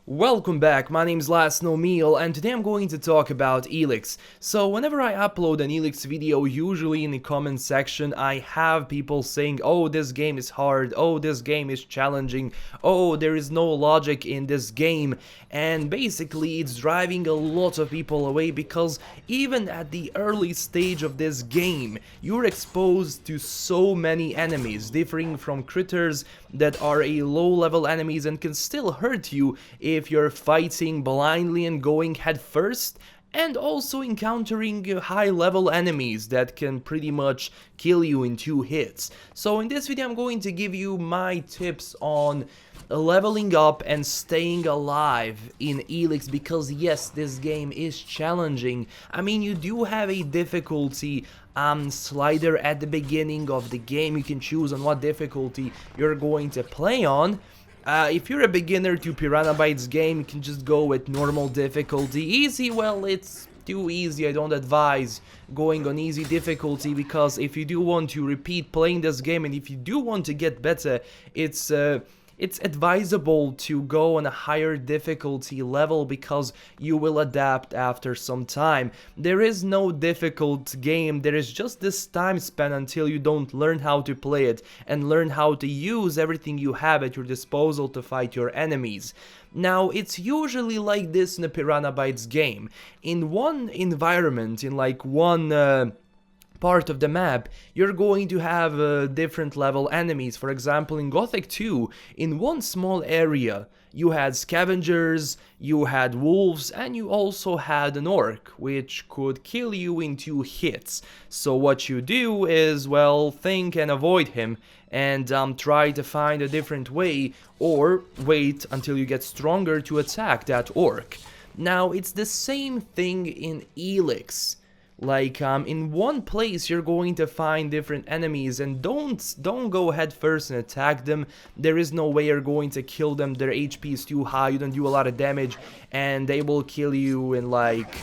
Welcome back, my name is LastKnownMeal and today I'm going to talk about ELEX. So whenever I upload an ELEX video, usually in the comment section I have people saying, oh, this game is hard, oh, this game is challenging, oh, there is no logic in this game, and basically it's driving a lot of people away because even at the early stage of this game you're exposed to so many enemies, differing from critters that are a low level enemies and can still hurt you if you're fighting blindly and going head first, and also encountering high level enemies that can pretty much kill you in 2 hits. So in this video I'm going to give you my tips on leveling up and staying alive in ELEX, because yes, this game is challenging. I mean, you do have a difficulty slider at the beginning of the game. You can choose on what difficulty you're going to play on. If you're a beginner to Piranha Bytes game, you can just go with normal difficulty. Easy, well, it's too easy. I don't advise going on easy difficulty, because if you do want to repeat playing this game and if you do want to get better, it's advisable to go on a higher difficulty level, because you will adapt after some time. There is no difficult game, there is just this time span until you don't learn how to play it and learn how to use everything you have at your disposal to fight your enemies. Now, it's usually like this in a Piranha Bytes game. In one environment, in like one part of the map, you're going to have different level enemies. For example, in Gothic 2, in one small area, you had scavengers, you had wolves, and you also had an orc, which could kill you in 2 hits. So what you do is, well, think and avoid him, and try to find a different way, or wait until you get stronger to attack that orc. Now, it's the same thing in ELEX. Like, in one place you're going to find different enemies, and don't go head first and attack them. There is no way you're going to kill them. Their HP is too high, you don't do a lot of damage, and they will kill you in like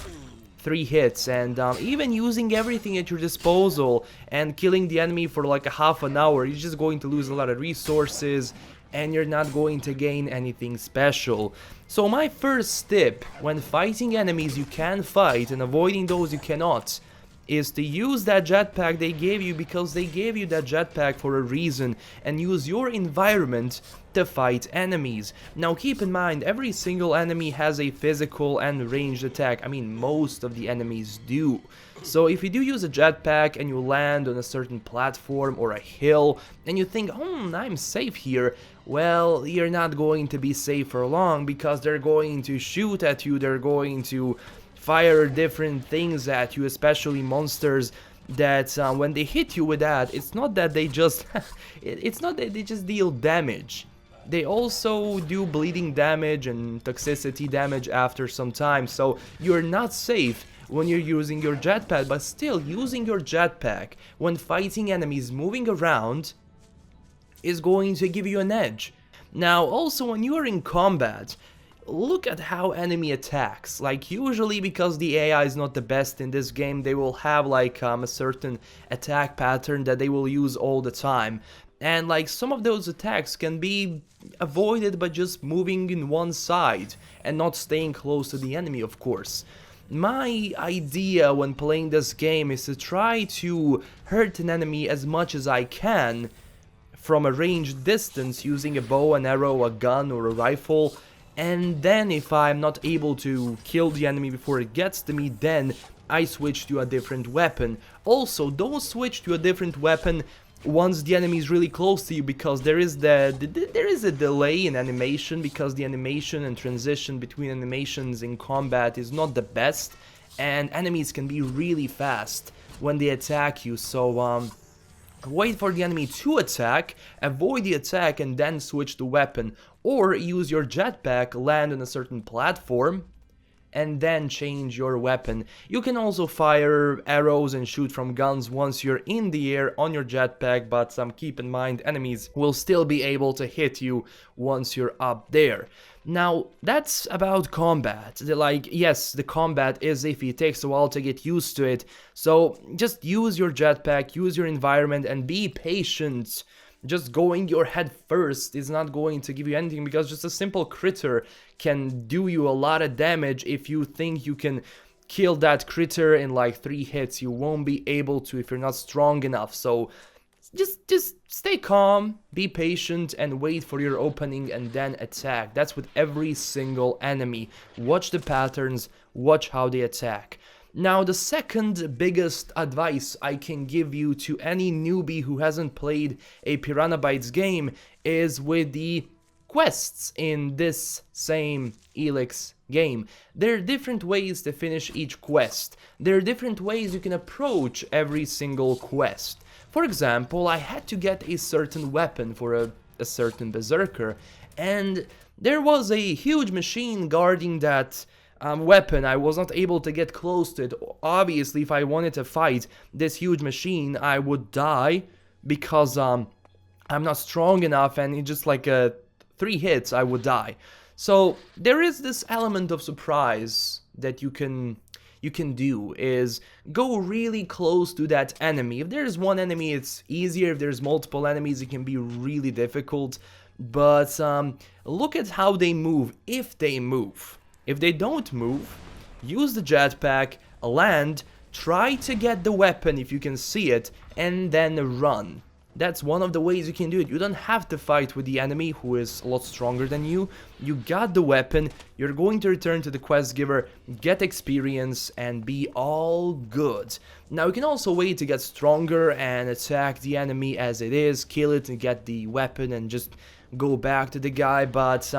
3 hits. And even using everything at your disposal and killing the enemy for like a half an hour, you're just going to lose a lot of resources and you're not going to gain anything special. So my first tip when fighting enemies you can fight and avoiding those you cannot is to use that jetpack they gave you, because they gave you that jetpack for a reason, and use your environment to fight enemies. Now keep in mind, every single enemy has a physical and ranged attack. I mean, most of the enemies do. So if you do use a jetpack and you land on a certain platform or a hill and you think, I'm safe here, well, you're not going to be safe for long, because they're going to shoot at you, they're going to fire different things at you, especially monsters that when they hit you with that, it's not that they just it's not that they just deal damage. They also do bleeding damage and toxicity damage after some time, so you're not safe when you're using your jetpack. But still, using your jetpack when fighting enemies moving around is going to give you an edge. Now also, when you are in combat, look at how enemy attacks. Like, usually, because the AI is not the best in this game, they will have like a certain attack pattern that they will use all the time. And like, some of those attacks can be avoided by just moving in one side and not staying close to the enemy, of course. My idea when playing this game is to try to hurt an enemy as much as I can from a ranged distance, using a bow, an arrow, a gun, or a rifle. And then if I'm not able to kill the enemy before it gets to me, then I switch to a different weapon. Also, don't switch to a different weapon once the enemy is really close to you, because there is a delay in animation, because the animation and transition between animations in combat is not the best, and enemies can be really fast when they attack you. So wait for the enemy to attack, avoid the attack, and then switch the weapon. Or use your jetpack, land on a certain platform, and then change your weapon. You can also fire arrows and shoot from guns once you're in the air on your jetpack, but keep in mind, enemies will still be able to hit you once you're up there. Now, that's about combat. Like, yes, the combat is iffy, it takes a while to get used to it, so just use your jetpack, use your environment, and be patient just going your head first is not going to give you anything, because just a simple critter can do you a lot of damage. If you think you can kill that critter in like 3 hits, you won't be able to if you're not strong enough. So just stay calm, be patient, and wait for your opening and then attack. That's with every single enemy. Watch the patterns, watch how they attack. Now, the second biggest advice I can give you to any newbie who hasn't played a Piranha Bytes game is with the quests in this same ELEX game. There are different ways to finish each quest. There are different ways you can approach every single quest. For example, I had to get a certain weapon for a certain berserker, and there was a huge machine guarding that weapon. I was not able to get close to it. Obviously, if I wanted to fight this huge machine, I would die, because I'm not strong enough, and it just like 3 hits I would die. So there is this element of surprise that you can do, is go really close to that enemy. If there's one enemy, it's easier. If there's multiple enemies, it can be really difficult. But look at how they move, if they move. If they don't move, use the jetpack, land, try to get the weapon if you can see it, and then run. That's one of the ways you can do it. You don't have to fight with the enemy who is a lot stronger than you. You got the weapon, you're going to return to the quest giver, get experience, and be all good. Now you can also wait to get stronger and attack the enemy as it is, kill it and get the weapon and just go back to the guy, but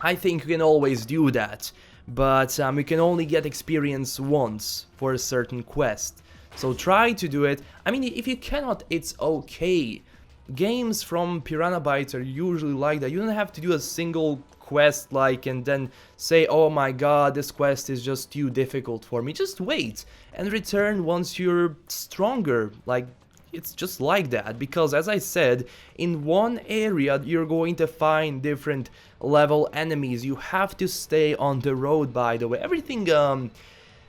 I think you can always do that. But you can only get experience once for a certain quest. So try to do it. I mean, if you cannot, it's okay. Games from Piranha Bytes are usually like that. You don't have to do a single quest and then say, oh my god, this quest is just too difficult for me. Just wait and return once you're stronger. It's just like that, because as I said, in one area you're going to find different level enemies. You have to stay on the road, by the way. Everything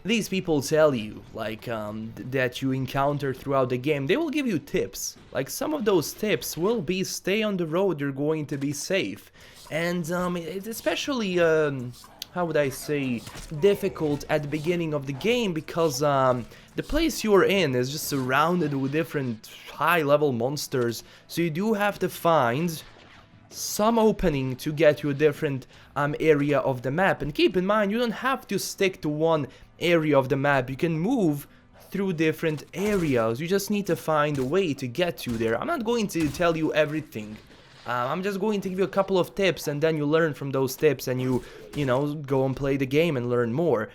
these people tell you, that you encounter throughout the game, they will give you tips. Some of those tips will be stay on the road, you're going to be safe. And it's especially, how would I say, difficult at the beginning of the game, because the place you're in is just surrounded with different high-level monsters, so you do have to find some opening to get to a different area of the map. And keep in mind, you don't have to stick to one area of the map. You can move through different areas. You just need to find a way to get to there. I'm not going to tell you everything. I'm just going to give you a couple of tips, and then you learn from those tips, and you know, go and play the game and learn more.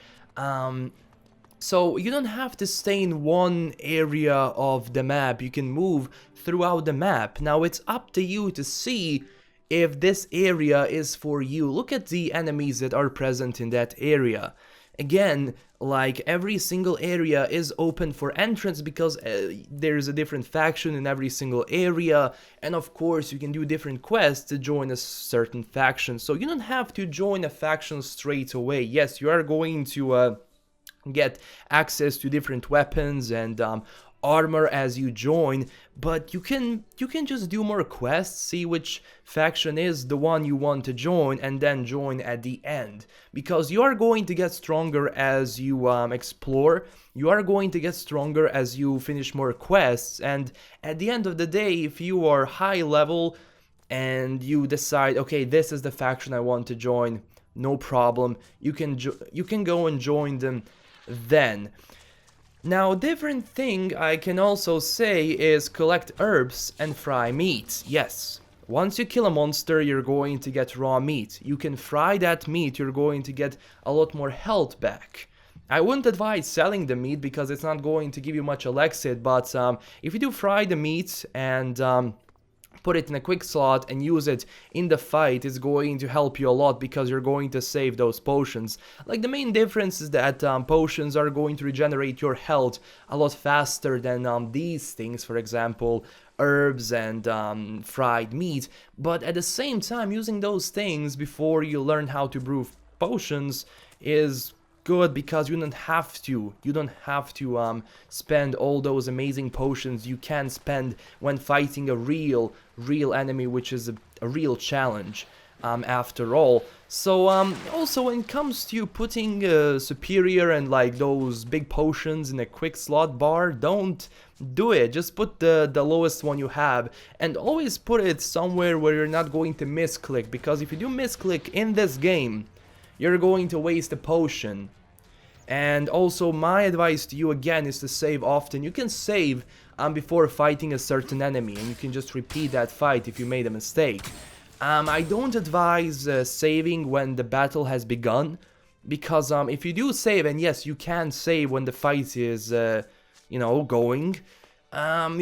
So you don't have to stay in one area of the map. You can move throughout the map. Now it's up to you to see if this area is for you. Look at the enemies that are present in that area. Again, every single area is open for entrance, because there's a different faction in every single area, and of course you can do different quests to join a certain faction. So you don't have to join a faction straight away. Yes, you are going to get access to different weapons and armor as you join, but you can just do more quests, see which faction is the one you want to join, and then join at the end, because you are going to get stronger as you explore. You are going to get stronger as you finish more quests, and at the end of the day, if you are high level and you decide, okay, this is the faction I want to join, no problem, you can go and join them then. Now, a different thing I can also say is collect herbs and fry meat. Yes, once you kill a monster, you're going to get raw meat. You can fry that meat, you're going to get a lot more health back. I wouldn't advise selling the meat because it's not going to give you much elixir, but if you do fry the meat and put it in a quick slot and use it in the fight, is going to help you a lot, because you're going to save those potions. The main difference is that potions are going to regenerate your health a lot faster than these things, for example herbs and fried meat. But at the same time, using those things before you learn how to brew potions is good because you don't have to spend all those amazing potions you can spend when fighting a real enemy, which is a real challenge after all. So also when it comes to putting superior and like those big potions in a quick slot bar, don't do it. Just put the lowest one you have, and always put it somewhere where you're not going to misclick, because if you do misclick in this game, you're going to waste a potion. And also my advice to you again is to save often. You can save before fighting a certain enemy, and you can just repeat that fight if you made a mistake. I don't advise saving when the battle has begun, because if you do save, and yes, you can save when the fight is, going,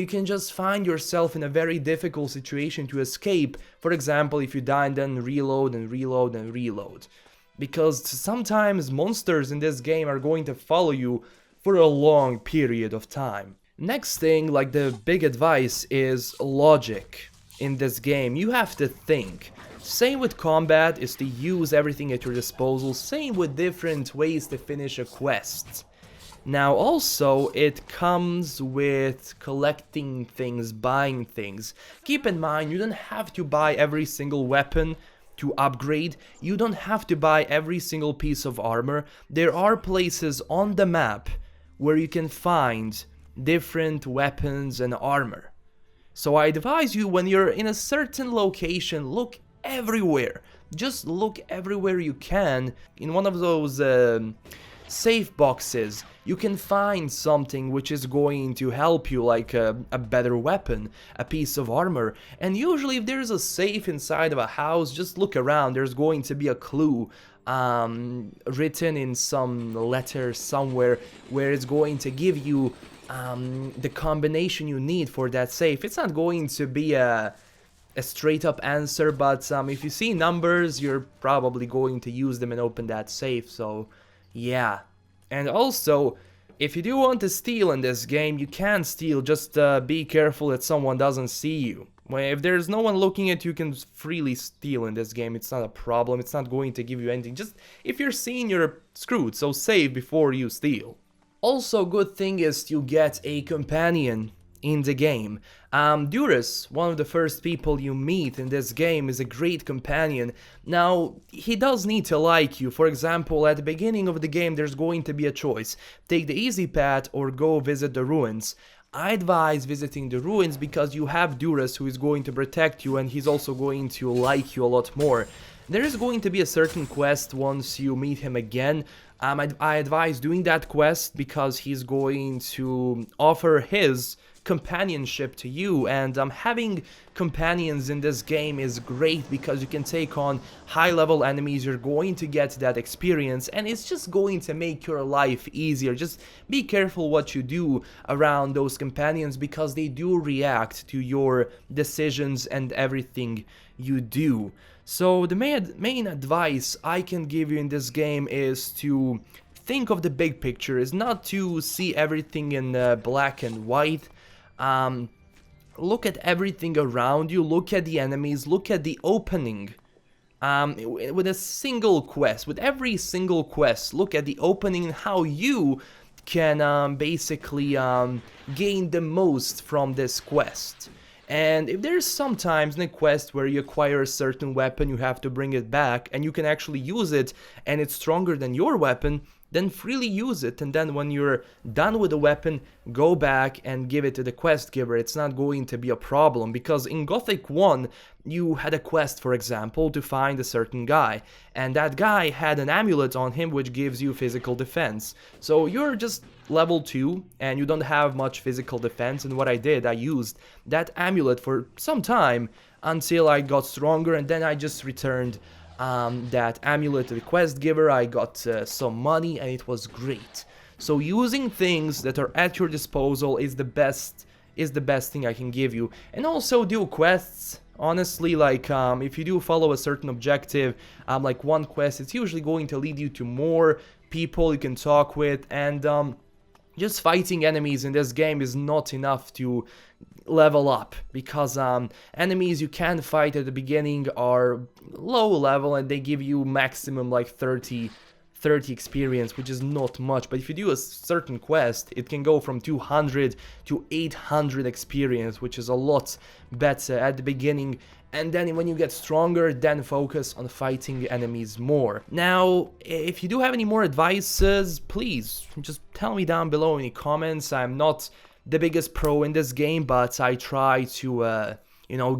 you can just find yourself in a very difficult situation to escape. For example, if you die and then reload and reload and reload. Because sometimes monsters in this game are going to follow you for a long period of time. Next thing, like the big advice, is logic. In this game, you have to think. Same with combat, is to use everything at your disposal. Same with different ways to finish a quest. Now also, it comes with collecting things, buying things. Keep in mind, you don't have to buy every single weapon to upgrade. You don't have to buy every single piece of armor. There are places on the map where you can find different weapons and armor. So I advise you, when you're in a certain location, look everywhere. Just look everywhere you can. In one of those safe boxes, you can find something which is going to help you, like a better weapon, a piece of armor. And usually if there's a safe inside of a house, just look around. There's going to be a clue written in some letter somewhere where it's going to give you the combination you need for that safe. It's not going to be a straight up answer, but if you see numbers, you're probably going to use them and open that safe. So yeah. And also, if you do want to steal in this game, you can steal. Just be careful that someone doesn't see you. If there's no one looking at you, you can freely steal in this game. It's not a problem. It's not going to give you anything. Just if you're seen, you're screwed. So save before you steal. Also, good thing is you get a companion in the game. Durus, one of the first people you meet in this game, is a great companion. Now, he does need to like you. For example, at the beginning of the game, there's going to be a choice. Take the easy path or go visit the ruins. I advise visiting the ruins because you have Durus, who is going to protect you, and he's also going to like you a lot more. There is going to be a certain quest once you meet him again. I advise doing that quest because he's going to offer his companionship to you, and having companions in this game is great because you can take on high level enemies. You're going to get that experience, and it's just going to make your life easier. Just be careful what you do around those companions because they do react to your decisions and everything you do. So the main advice I can give you in this game is to think of the big picture, is not to see everything in black and white. Look at everything around you, look at the enemies, look at the opening. With a single quest, with every single quest, look at the opening and how you can basically gain the most from this quest. And if there's sometimes in a quest where you acquire a certain weapon, you have to bring it back, and you can actually use it, and it's stronger than your weapon, then freely use it. And then when you're done with the weapon, go back and give it to the quest giver. It's not going to be a problem, because in Gothic 1, you had a quest, for example, to find a certain guy, and that guy had an amulet on him which gives you physical defense. So you're just level 2 and you don't have much physical defense, and what I did, I used that amulet for some time until I got stronger, and then I just returned that amulet to the quest giver. I got some money, and it was great. So using things that are at your disposal is the best thing I can give you. And also do quests. Honestly, like if you do follow a certain objective, like one quest, it's usually going to lead you to more people you can talk with, and just fighting enemies in this game is not enough to level up, because enemies you can fight at the beginning are low level, and they give you maximum like 30 30 experience, which is not much, but if you do a certain quest, it can go from 200 to 800 experience, which is a lot better at the beginning. And then when you get stronger, then focus on fighting enemies more. Now, if you do have any more advices, please just tell me down below in the comments. I'm not the biggest pro in this game, but I try to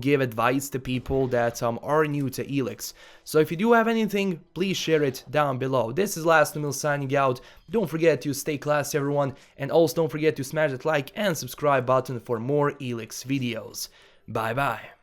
give advice to people that are new to ELEX. So if you do have anything, please share it down below. This is LastKnownMeal signing out. Don't forget to stay classy, everyone, and also don't forget to smash that like and subscribe button for more ELEX videos. Bye bye.